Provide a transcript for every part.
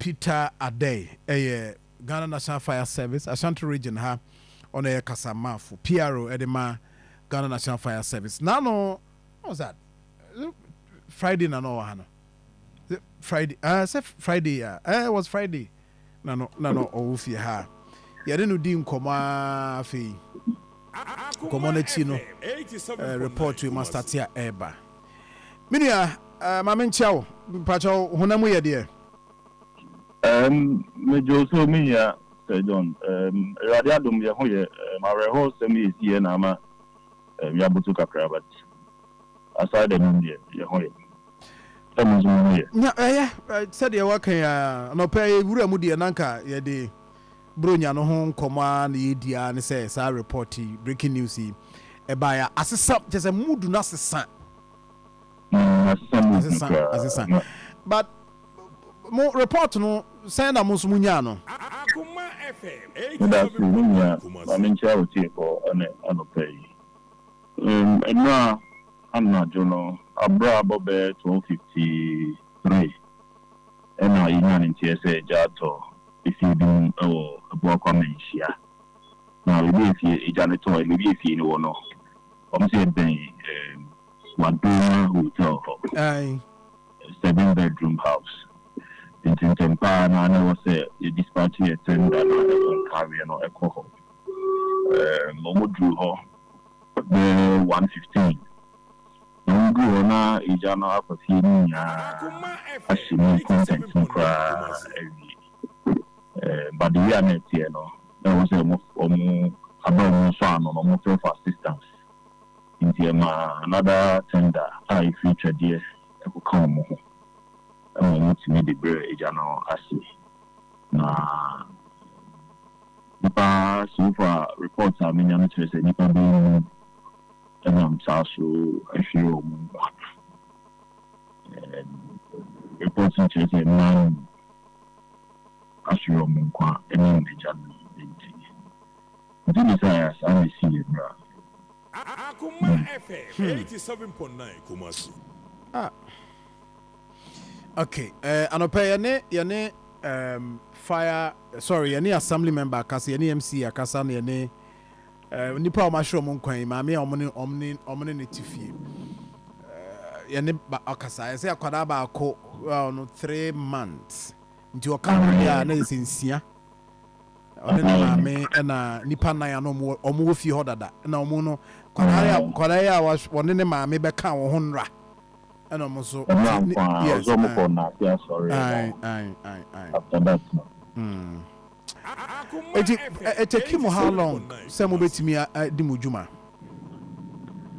Peter Ade, Ghana National Fire Service, Ashanti region ha on a Kasamafu, PRO Edema, Ghana National Fire Service. Now, what was that? Friday, no, Hannah. Friday, Friday, it was Friday. No, Ofi ha. You didn't do Koma Fee. Comonetino report to Master Tia Eba. Minia, Mamin Chow, Pacho, Honamu, ya dear. Major so me, Sir John, Radiadum, Yahoye, my semi is here, Nama, Yabutuka Cravat. Aside the India, Yahoye. Yeah, said you're working, no pay Muramudi and Anka, Yadi Brunya no home, command, the idea, and says, I report breaking news. A buyer as a sub, just a mood, not a son. As a son. But more report no send a Musmunyano. Akoma FM. That's the I'm in charity for an pay. And now I'm not, you know, a bravo bear 253. And now you man in TSA Jato, if you do Abuakwa Manhyia. Now, if you janitor, maybe if you know, I'm saying, Madonna Hotel, 7-bedroom house. In Tempa, and I was a dispatch attendant and carry no echo. Momo drew her 115. No go na ijana for feeling actually content but the year next year no there was about one no for assistance in another tender I featured yes come to me the bear ejano asi na nipa so far reports are many on to say nipa being and so I feel reports to say man asuro munkwa ene ejano enti this is I see it bro. Akoma FM 87.9 Kumasi. Okay, anope yane fire sorry yane assembly member akasa yane MC akasa na yane nipa o mahwe mo nkwan maame omne ne tifie yane akasa yase akwada ba akọ no 3 months nti o kan ya na sensia one na maame na nipa na ya no omo fie ho dada na omo no kwada ya wone ne maame be kan wo ho nra and almost so yes sorry after that it take him how long some bit me di mujuma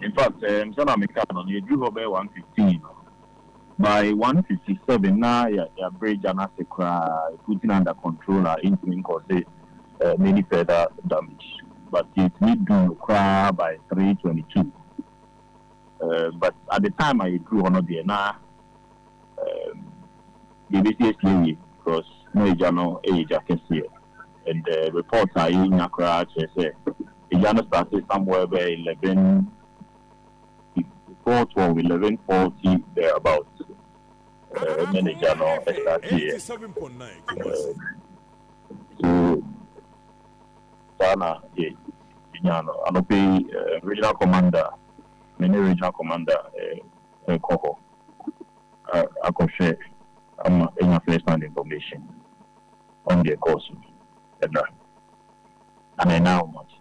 in fact sana mekano you do over 115 by 157 now ya bridge and asekra putting under control into cause many further damage but it need to cry by 322. But at the time I drew on the na the BCS because no Jano age I can see it. And the reports are in Accra say Jano started somewhere by 11:40 thereabouts. Then Jano started here. 87.9. So Sana Jano Anope regional commander. Many regional commander Koko I could share in first-hand information on the course and I know much.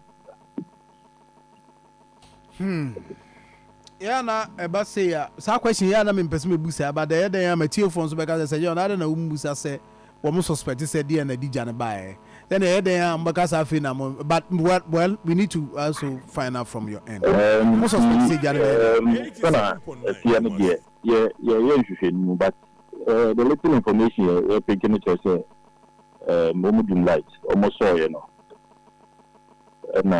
Yeah, na eba say ya. Sa question ya na me person me busa but the day am tie phone so because say you na na busa say wo mo suspect say dey na dija na buy. Then the day am because I feel na but well we need to also find out from your end. Most suspect say jare but the little information you're picking it say Momodum light almost saw you know and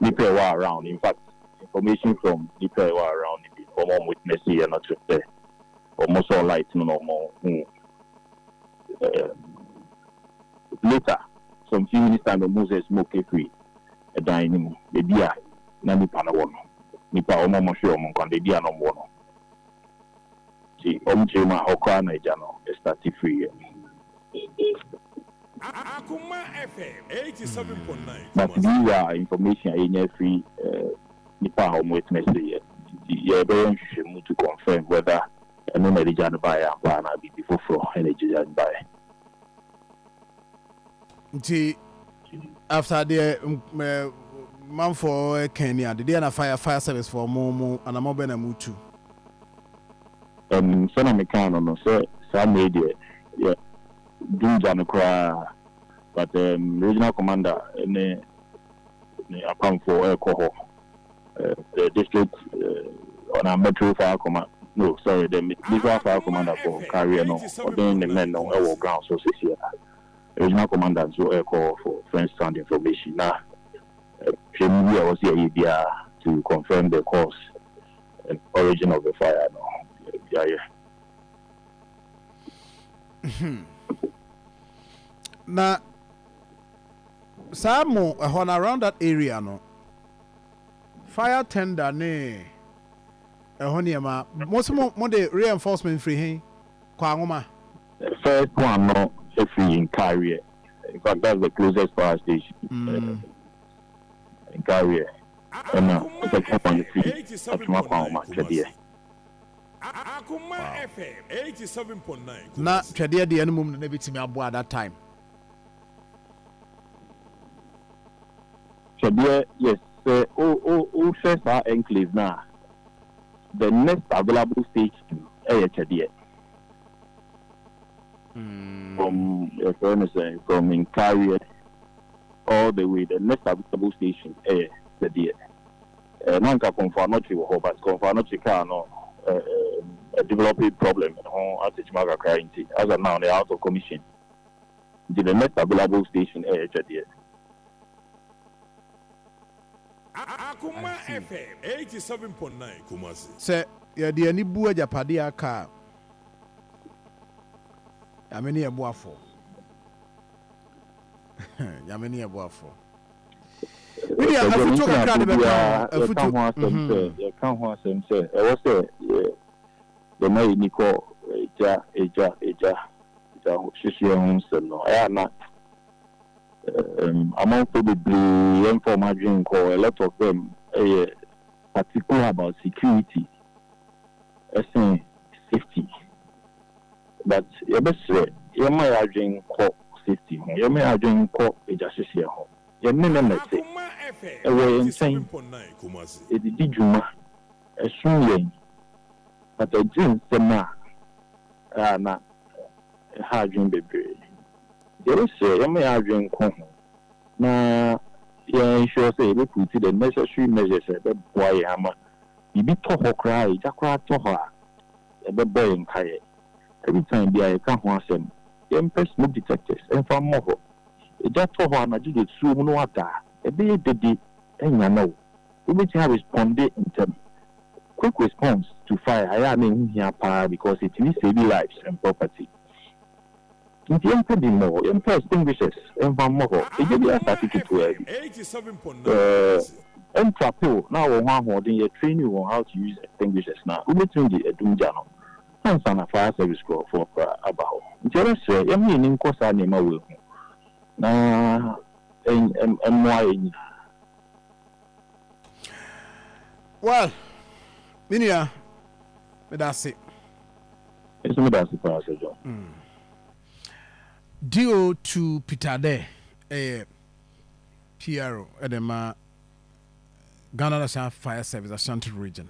people were around. In fact, information from people were around the former witnesses here not there almost all light no more. Later, some few minutes time, the Moses smoke free a dining the deer, Nani Panawan, Nipa Omo Show, Moncan, the deer no one. See, Omjima Okana Jano, start free. Akoma FM 87.9. But these are information I free Nipa home with message. Yeah, very interesting to confirm whether a no medical buyer plan be before for energy and buy. After the man for Kenya, the day fire service for Momo and a mobile mutu. Son of Mecano, so some media, yeah, do Janukra, but regional commander in the account for Air the district on a metro fire command. No, sorry, the legal fire commander for carrier no, or then the men on our ground so here. Regional commander so air call for French sound information. Now, I was here to confirm the cause and origin of the fire. No, yeah. Now, some around that area, no. Fire tender ne ehoniema most more the reinforcement free hin Akoma. First one no free in carrier. In fact, that's the closest fire station in carrier. And second one free at Akoma Twede. Akoma FM 87.9. Na Twede the enum na bitimi abo at that time. Twede, yes. Who says our enclave now? The next available station, Twede. From in carrier all the way, the next available station, Twede. Nanka confirm not to but confirm not to car no a developing problem at the Chimaga crying. As of now, they're out of commission. The next available station, Twede. Akoma FM 87.9 Kumasi. Say ya de ani bu ajapade aka. Yameni ebuafo. Yameni ebuafo. We are afuto kakra de beka afuto. Ya kan ho asem say e wo say the mai niko eja hwehwe ho nsem no aya na among probably information call a lot of them particular about security safety but you best say you may agent call safety you may agent call justice here you may say e we insane e di juma e sun but the dream sema na ha dream baby. They will say, you may have drink. Now, yeah, sure say, we put the necessary measures at the boy hammer. You be to her cry, Jacra to her, the boy in Kaya. Every time they can't want them, the empress smoke detectors and for more. A jack to her, and I did it soon, no water. A day, and you know, we will have responded in terms. Quick response to fire, I am here because it will save lives and property. The emperor more, emperor extinguishes, and one more. It will be a certificate to 87.9. Emperor, now one more than you train you on how to use extinguishers now. We between the Dunjano. And some fire service call for about. Just say, I mean, in course, I name will. Now, and why? Well, Minia, that's it. It's me that's the pastor, John. Due to Peter Day, PRO, Edema, Ghana National Fire Service, Ashanti region.